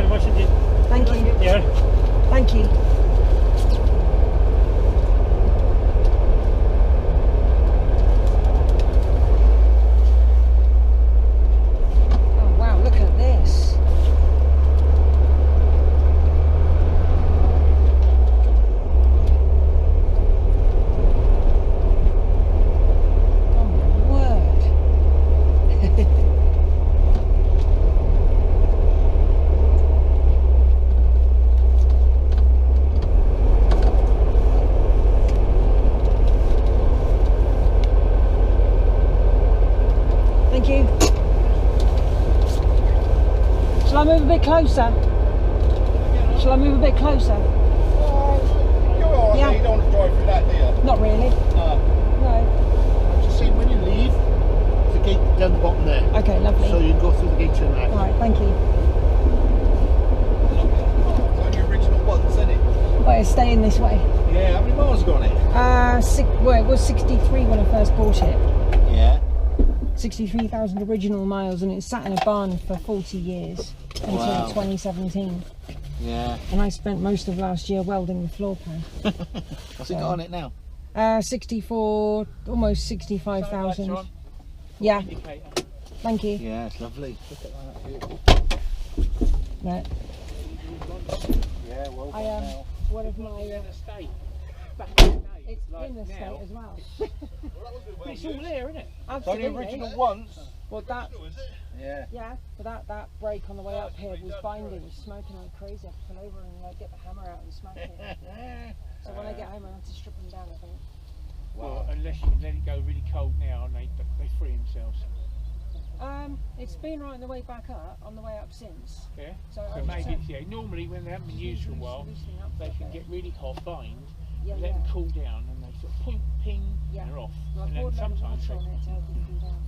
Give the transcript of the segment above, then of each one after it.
much indeed. Thank you. Yeah. Thank you. Oh wow, look at this. Oh my word. Thank you. Shall I move a bit closer? Shall I move a bit closer? You're alright, Yeah. you don't want to drive through that, do you? Not really. No. No. I'm just saying, when you leave, there's a gate down the bottom there. Okay, lovely. So you can go through the gate and out. Alright, thank you. It's on the original ones, isn't it? Well, it's staying this way. Yeah, how many miles have got on it? Well, it was 63 when I first bought it. Yeah. 63,000 original miles, and it sat in a barn for 40 years until Wow. 2017. Yeah. And I spent most of last year welding the floor pan. What's it got on it now? 64, almost 65,000. Yeah, thank you. Yeah, it's lovely. Look at that. Right. Yeah, well I done now. one of my Estate. it's in the state as well. It's all there, isn't it? It's only Absolutely. original once. Well, that Yeah. yeah, but that brake on the way up here was binding, smoking like crazy. I pull over and get the hammer out and smack it. So when I get home, I have to strip them down. I think. Well, unless you let it go really cold now and they free themselves. It's been right on the way back up, on the way up since. Yeah. So, So maybe it's, yeah. Normally when they haven't been used for a while, loosening up they a can bit. get really hot, bind, Yeah, let yeah. them cool down, and they sort of point, ping, Yeah. and they're off. Well, and I poured then a load of sometimes water they on it to help it cool down.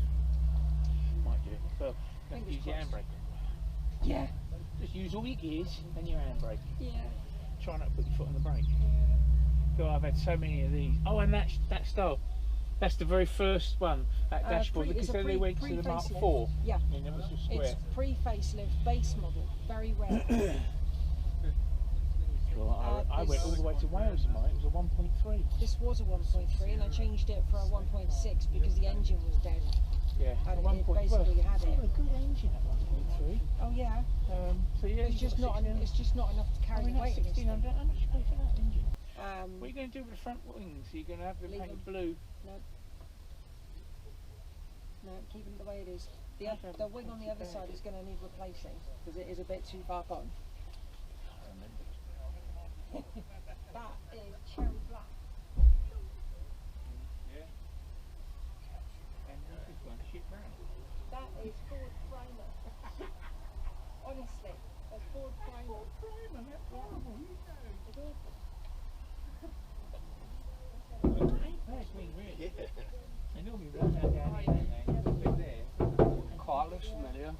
might do it. Well, don't Fingers use your crossed. handbrake. Yeah. Just use all your gears and your handbrake. Yeah. Try not to put your foot on the brake. Yeah. God, I've had so many of these. Oh, and that style. That's the very first one, that dashboard, It's because a then they went to the Mark pre-facelift. 4. Yeah. And it was a square. It's pre-facelift base model, very rare. Well, I went all the way to Wales in mine, it was a 1.3. This was a 1.3 and I changed it for a 1.6 because the engine was dead. Yeah, And it 1.3. basically had it. Oh, a good engine at 1.3. Oh yeah. So yeah, It's just not enough to carry the weight of this thing. 1600. How much you pay for that engine? What are Um, you going to do with the front wings? Are you going to have them Leave painted them. blue? no, keep it the way it is. The wing on the other side is going to need replacing because it is a bit too far gone. That is cherry black. Yeah. And this one, shit brown. That is Ford primer. Honestly, that's Ford primer. Primer, that's horrible, you know. It's awful. That's me, really. Yeah. They normally run down here, don't they? They're there. Quite looks familiar.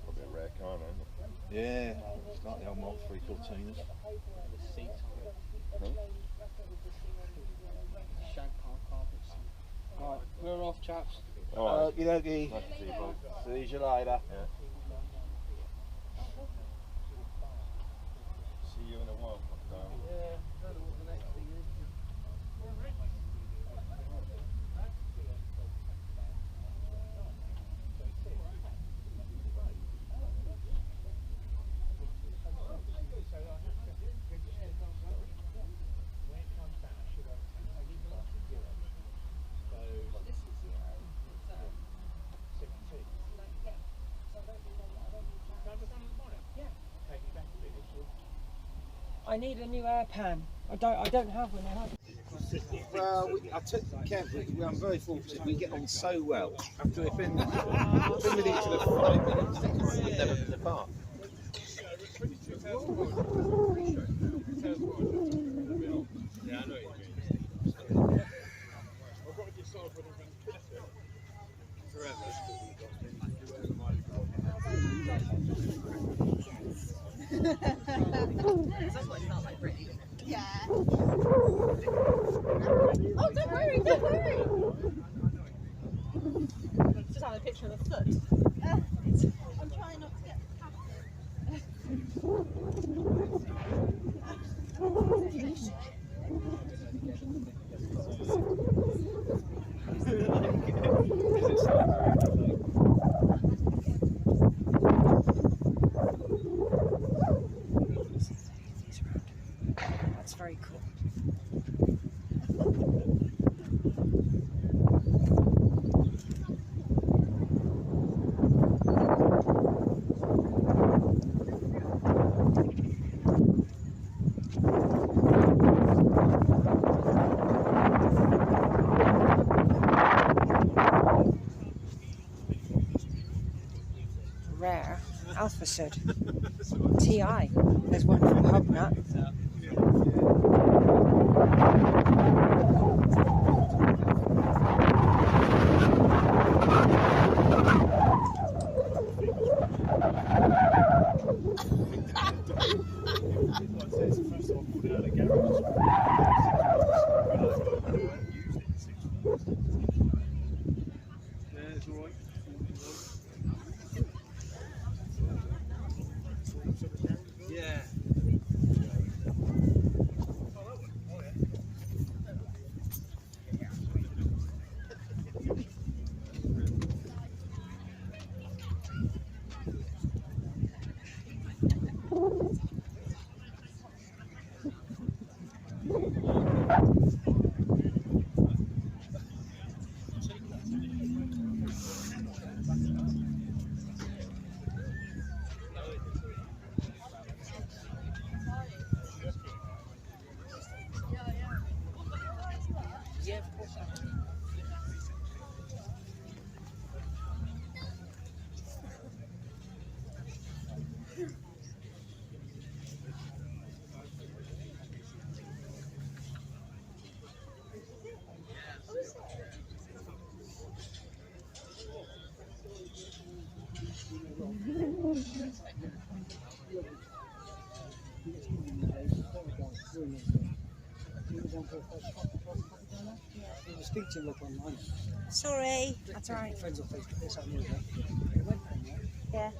Probably a rare car, isn't it? Yeah, it's like the old Mark 3 Cortinas. The seat. Shag park carpets. Right, we're off, chaps. Alright. Okie dokie. Nice to see you, bud. See you later. Yeah. See you in a while. Yeah, don't know what the next thing is. I need a new air pan. I don't have one. I have. Well, I took care of it. I'm very fortunate. We get on so well. After we've been with each other for 5 minutes, we've never been apart. That's what it felt like, really. Yeah. Oh, don't worry. Just have a picture of the foot. rare. Alpha Sud. TI. There's one from Hubnut. Yeah. Speak to look online. Sorry. That's all right. Friends on Facebook. Yes, I knew that. Yeah.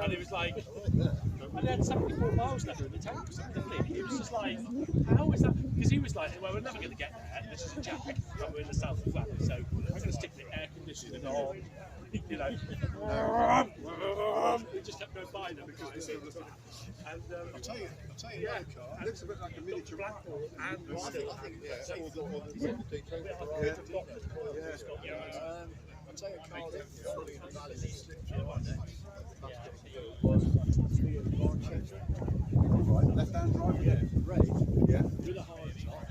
And it was like, I had 74 miles left in the tank or something, didn't he? It was just like, how is that? Because he was like, well, we're never going to get there. This is a jack, and we're in the south of Flanders, so I'm going to stick the air conditioning on. You know, we just kept going by them because we saw the flat. And I'll tell you yeah, another car. It looks a bit like a miniature Blackpool and still, I think, yeah, all I'll tell you a car that's fully in the valley that's right, left hand drive, yeah, red, yeah. with a hard top.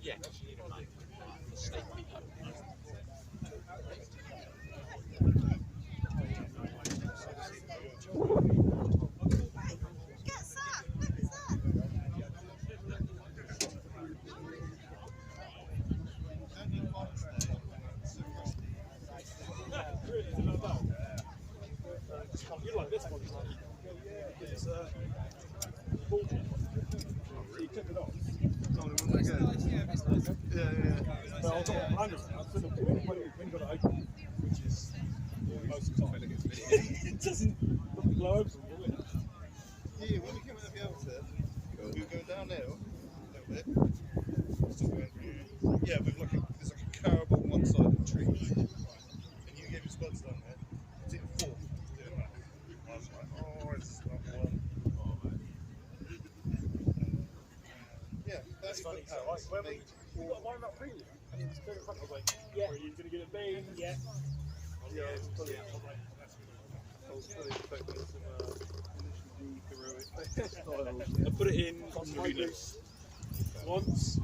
Yeah. You like this one? It's you took it off. Yeah. But on top of behind us now, when you got it open, which is most of the time, it doesn't blow open, does it? Yeah, when we came out of the outset, we were going downhill a little bit. Still going, yeah, with like there's like a carrot on one side of the tree, and you gave your spots down there. It's in 4 That's funny. So when we got one up prelim, and it's clear in front, I was like, yeah. Are you going to get a bean? Yeah. Yeah, I was fully expecting some initially heroic styles. I put it in once,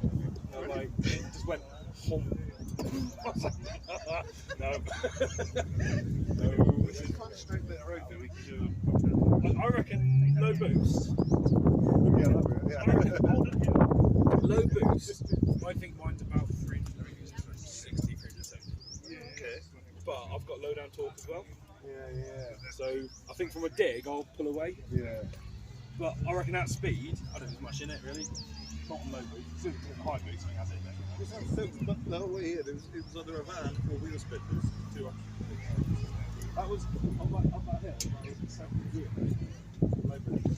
and like, it just went home. I was like, no. No. It's quite a straight bit of road that we can do. I reckon low boost. Yeah. I reckon low boost. I think mine's about 360, 370. Okay. But I've got low down torque as well. Yeah. So I think from a dig I'll pull away. Yeah. But I reckon at speed, I don't think there's much in it really. Not on low boost. It's in high boost, I think has it. Was that fixed the whole way here? It was under a van or wheel spinners. 200. That was on that hill, that was 7 years. Low boost.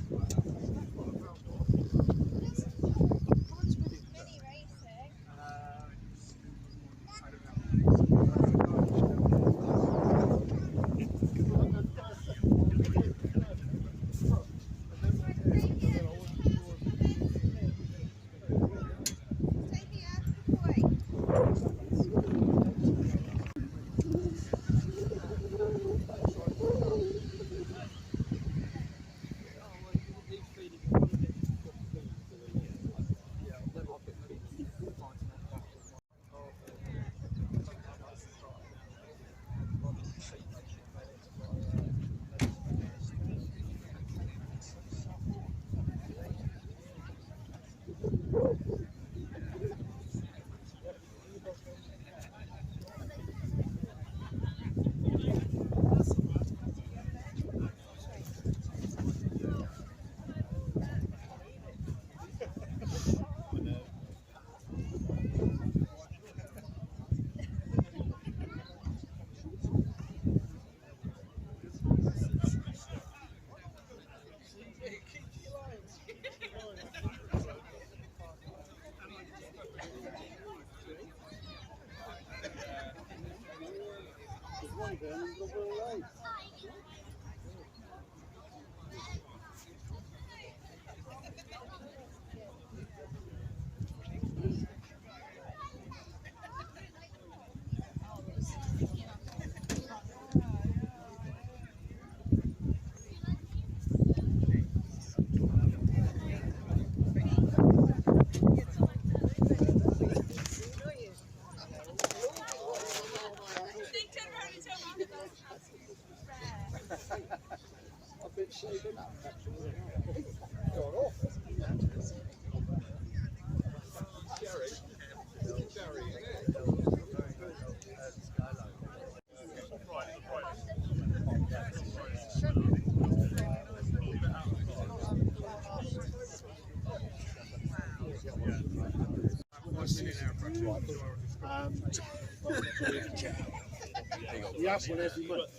We have one every month,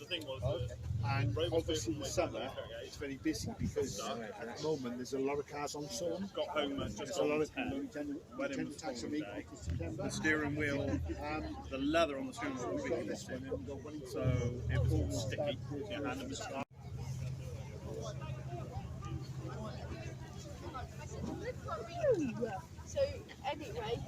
and obviously in summer it's very busy because at the moment there's a lot of cars on sawn. There's a lot of people who tend to tax them in September. The steering wheel, the leather on the steering wheel was really sticky, so it was all sticky. And it was So anyway,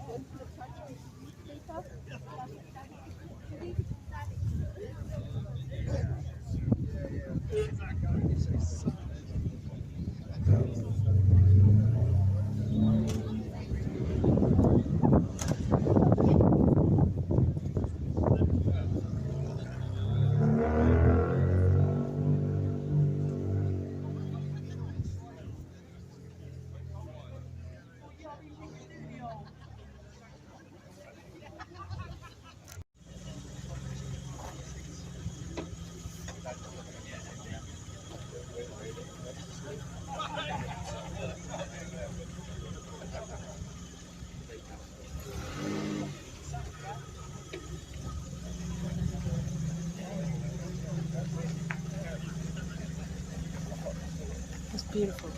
It's beautiful.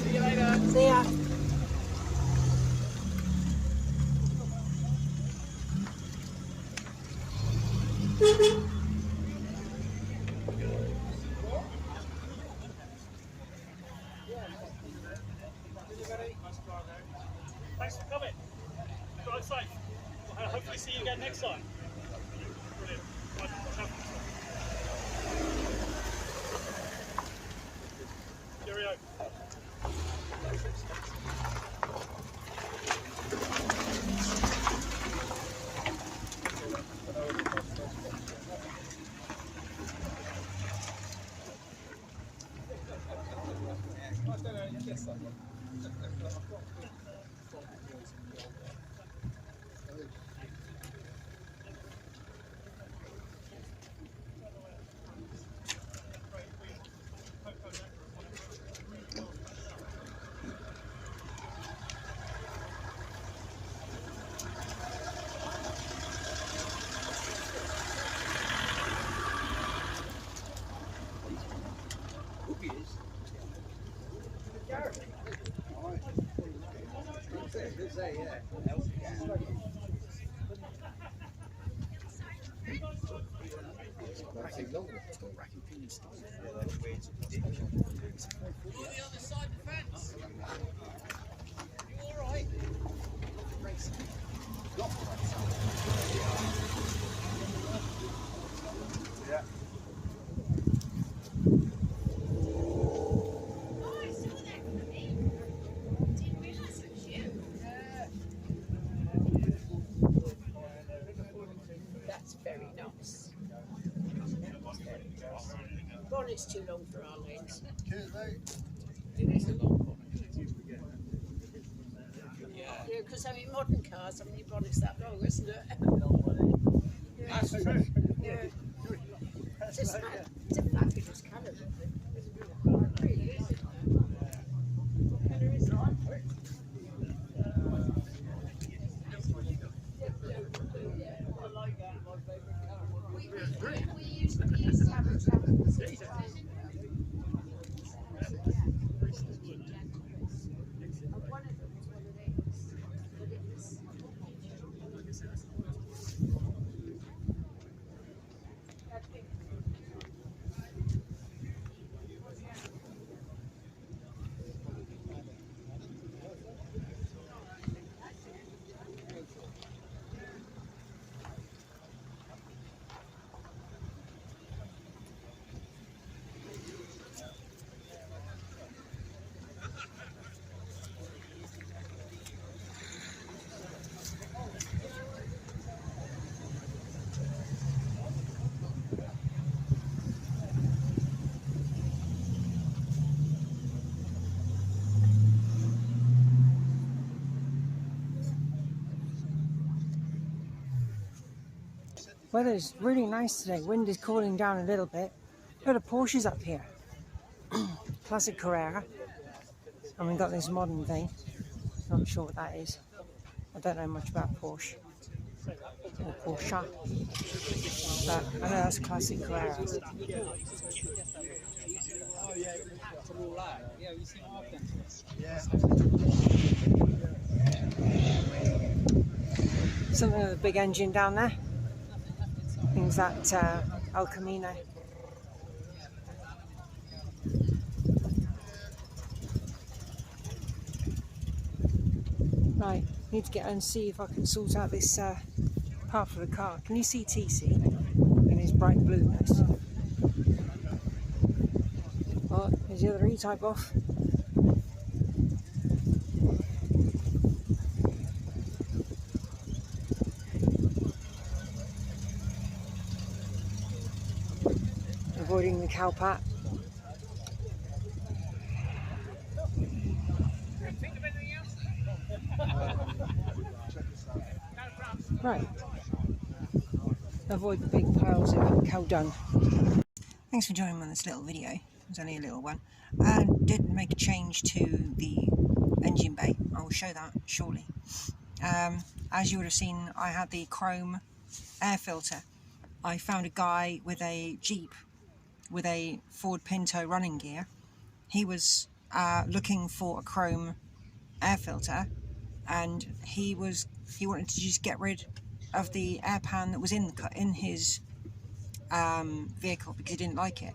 see you later. See ya. safe. We'll hopefully see you again next time. Brilliant. Right, watch out. Cheerio. That's very nice. Bonnet's too long for our legs. It is a long bonnet. Yeah, because I mean modern cars, I mean your bonnet's that long, isn't it? Yeah. That's true. Yeah. It's a fabulous colour. It really is. What colour is it? We used to have a chat. One of them was one of these, but it was. Weather's really nice today. Wind is cooling down a little bit. A lot of Porsches up here. Classic Carrera. And we've got this modern thing. Not sure what that is. I don't know much about Porsche. Or Porsche. But I know that's classic Carrera. Something with a big engine down there. I think that El Camino. Right, need to get and see if I can sort out this part of the car. Can you see TeeCee in his bright blueness? Oh, there's the other E-Type off. Avoiding the cowpat. Right. Avoid the big piles of cow dung. Thanks for joining me on this little video. It was only a little one. I did make a change to the engine bay. I will show that shortly. As you would have seen, I had the chrome air filter. I found a guy with a Jeep with a Ford Pinto running gear. He was looking for a chrome air filter, and he wanted to just get rid of the air pan that was in his vehicle because he didn't like it.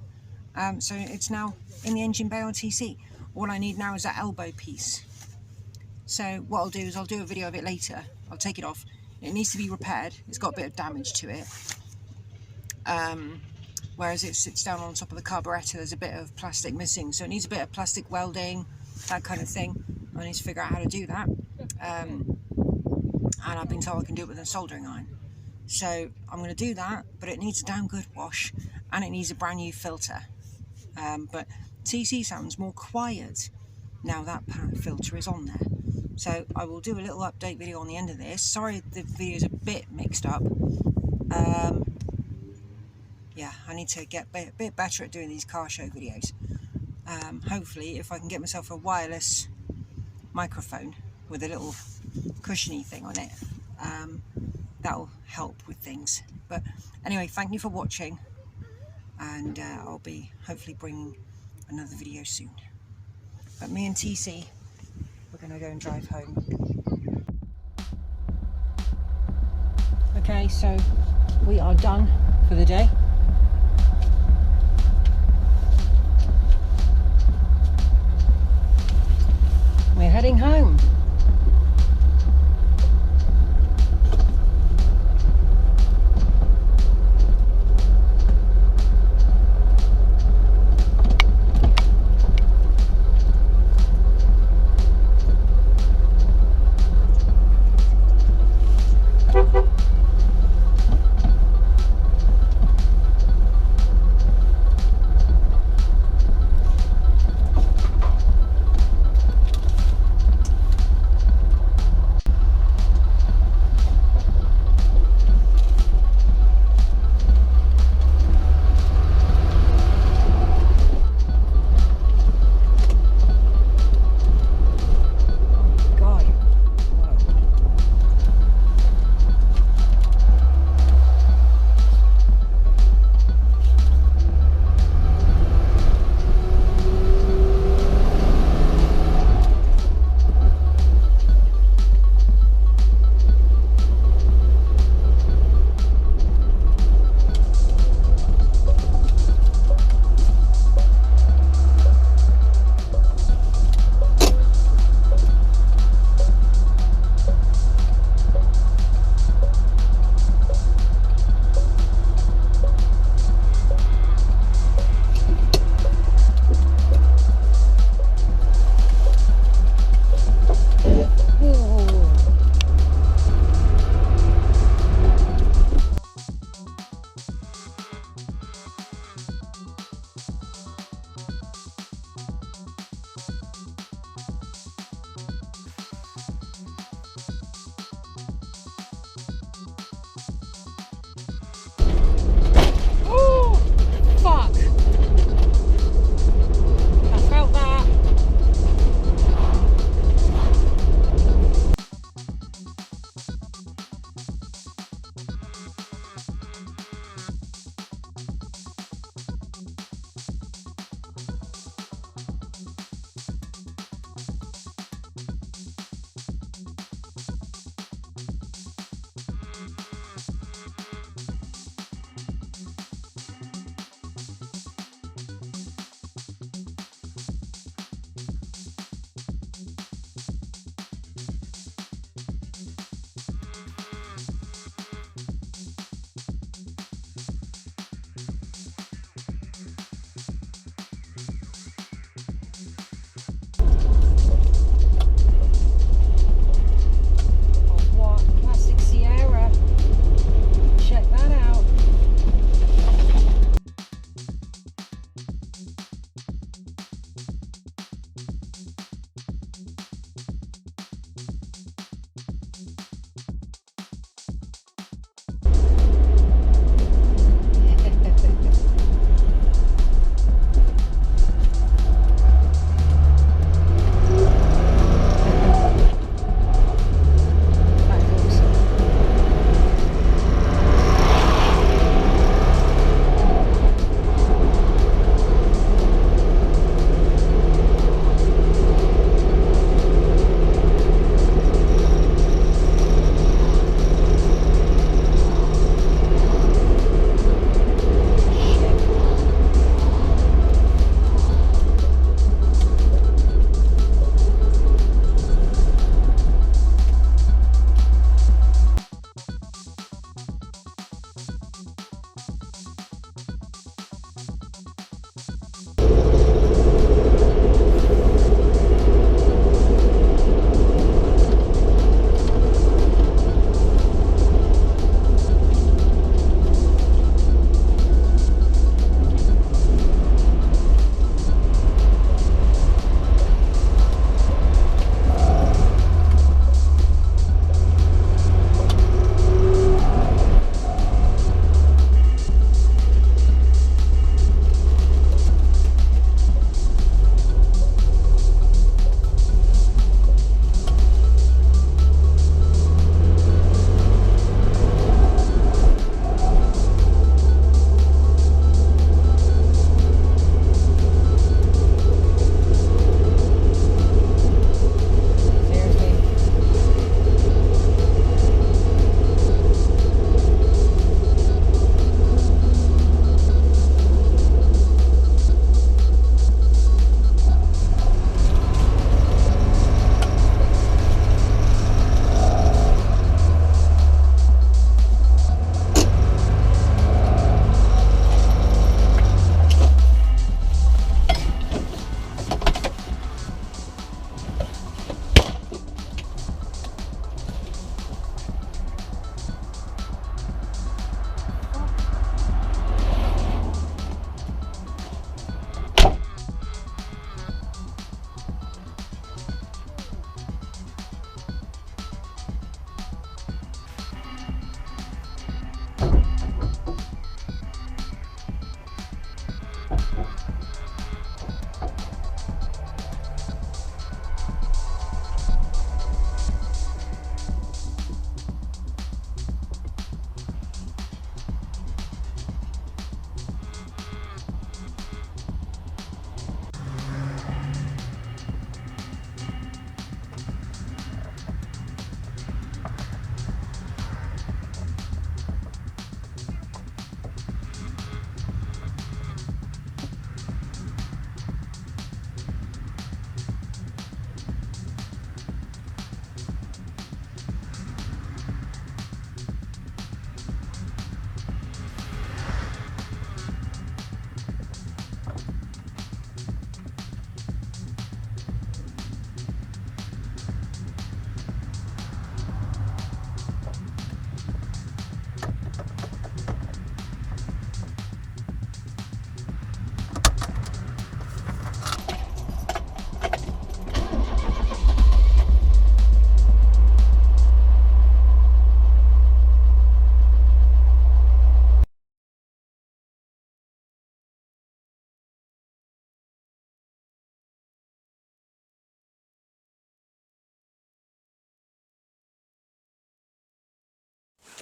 So it's now in the engine bay on TeeCee. All I need now is that elbow piece. So what I'll do is I'll do a video of it later I'll take it off. It needs to be repaired. It's got a bit of damage to it. Whereas it sits down on top of the carburettor, there's a bit of plastic missing, so it needs a bit of plastic welding, that kind of thing. I need to figure out how to do that, and I've been told I can do it with a soldering iron. So I'm going to do that, but it needs a damn good wash, and it needs a brand new filter. But TeeCee sounds more quiet now that filter is on there. So I will do a little update video on the end of this. Sorry the video's a bit mixed up. Yeah, I need to get a bit better at doing these car show videos. Hopefully, if I can get myself a wireless microphone with a little cushiony thing on it, that'll help with things. But anyway, thank you for watching, and I'll be hopefully bringing another video soon. But me and TeeCee, we're going to go and drive home. Okay, so we are done for the day. We're heading home.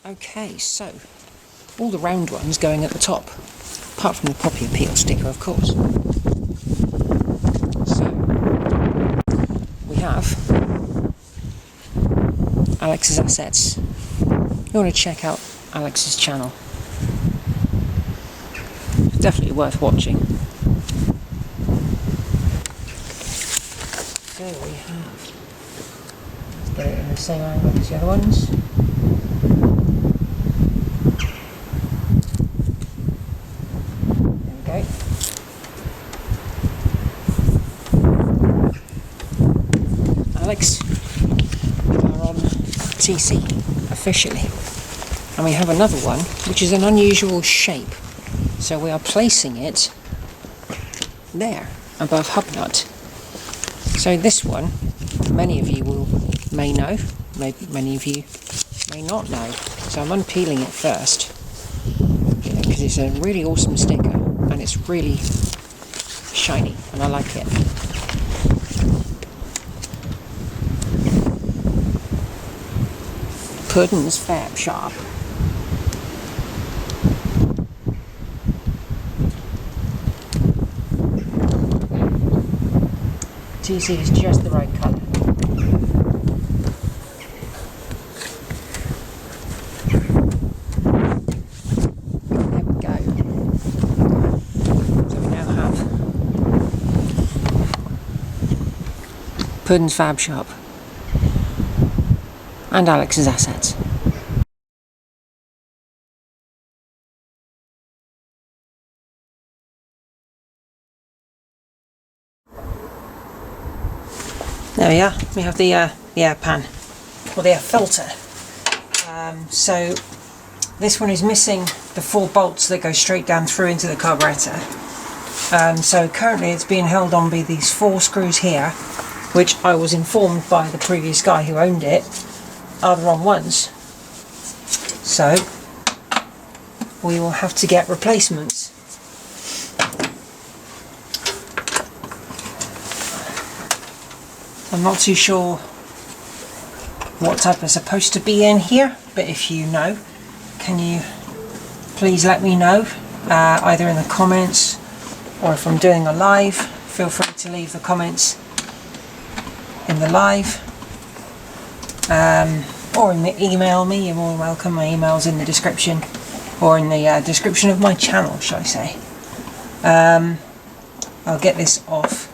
Okay, so all the round ones going at the top, apart from the poppy appeal sticker, of course. So we have Alex's assets. You want to check out Alex's channel. It's definitely worth watching. So we have, let's get it in the same angle as the other ones. There we go. Alex, we are on TeeCee officially, and we have another one which is an unusual shape, so we are placing it there above Hubnut. So this one, many of you may know, maybe many of you may not know, so I'm unpeeling it first because it's a really awesome sticker and it's really shiny and I like it. Puddin's Farm Shop. TeeCee is just the right colour. There we go. So we now have Puddin's Fab Shop and Alex's assets. There we are. We have the air pan, or the air filter. So this one is missing the 4 bolts that go straight down through into the carburettor. So currently it's being held on by these 4 screws here, which I was informed by the previous guy who owned it are the wrong ones. So we will have to get replacements. I'm not too sure what type are supposed to be in here, but if you know, can you please let me know, either in the comments or if I'm doing a live, feel free to leave the comments in the live, or email me. You're more welcome. My email's in the description, or in the description of my channel, shall I say. I'll get this off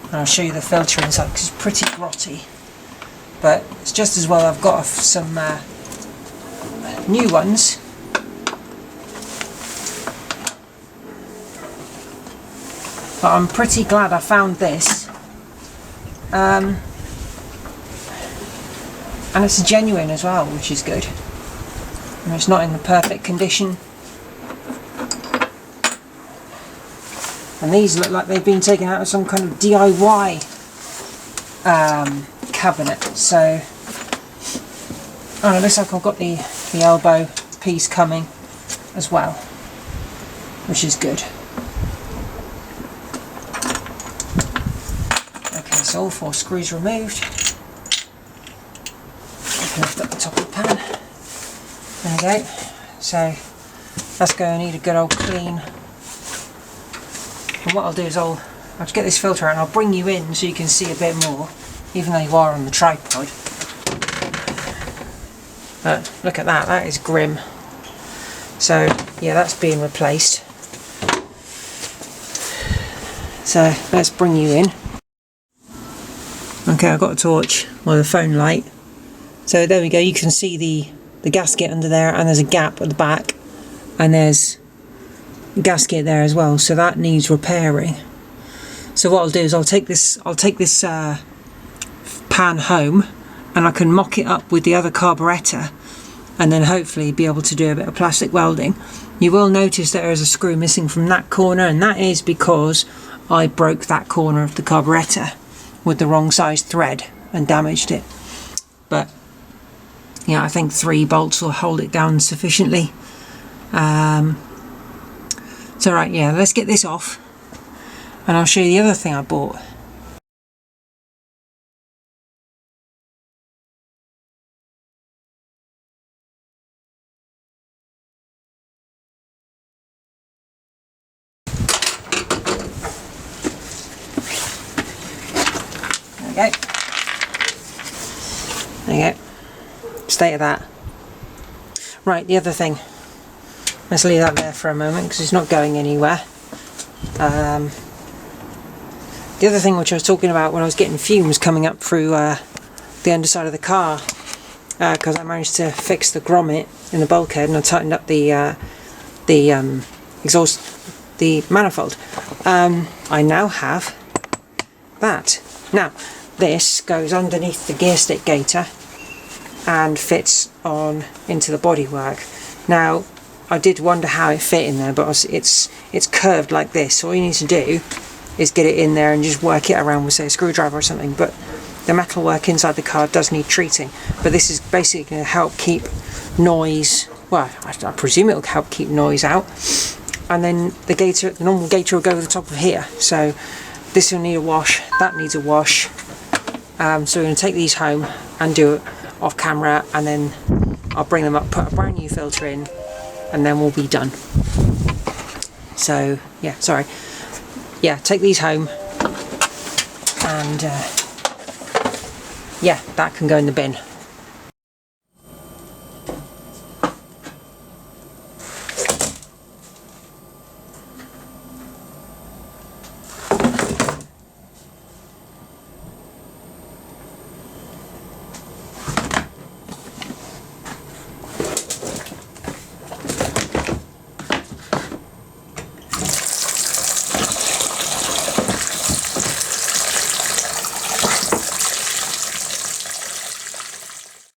and I'll show you the filter inside because it's pretty grotty, but it's just as well I've got some new ones. But I'm pretty glad I found this, and it's genuine as well, which is good, and it's not in the perfect condition. And these look like they've been taken out of some kind of DIY cabinet. So, oh, it looks like I've got the elbow piece coming as well, which is good. Okay, so all 4 screws removed. I can lift up the top of the pan. There we go. So that's going to need a good old clean. And what I'll do is I'll just get this filter out and I'll bring you in so you can see a bit more, even though you are on the tripod. But look at that, that is grim. So yeah, that's being replaced. So let's bring you in. Okay, I've got a torch, or the phone light. So there we go, you can see the gasket under there, and there's a gap at the back, and there's gasket there as well, so that needs repairing. So what I'll do is I'll take this pan home and I can mock it up with the other carburettor and then hopefully be able to do a bit of plastic welding. You will notice that there is a screw missing from that corner, and that is because I broke that corner of the carburettor with the wrong size thread and damaged it. But yeah, I think 3 bolts will hold it down sufficiently. So right, yeah, let's get this off and I'll show you the other thing I bought. go. There you go. State of that. Right, the other thing. Let's leave that there for a moment because it's not going anywhere. The other thing which I was talking about when I was getting fumes coming up through the underside of the car, because I managed to fix the grommet in the bulkhead and I tightened up the exhaust, the manifold. I now have that. Now this goes underneath the gear stick gaiter and fits on into the bodywork. Now I did wonder how it fit in there, but it's curved like this, so all you need to do is get it in there and just work it around with, say, a screwdriver or something. But the metalwork inside the car does need treating, but this is basically going to help keep noise, well, I presume it will help keep noise out, and then the gaiter, the normal gaiter will go to the top of here, so this will need a wash, that needs a wash. So we're going to take these home and do it off camera, and then I'll bring them up, put a brand new filter in, and then we'll be done. So yeah, sorry. Yeah, take these home, and yeah, that can go in the bin.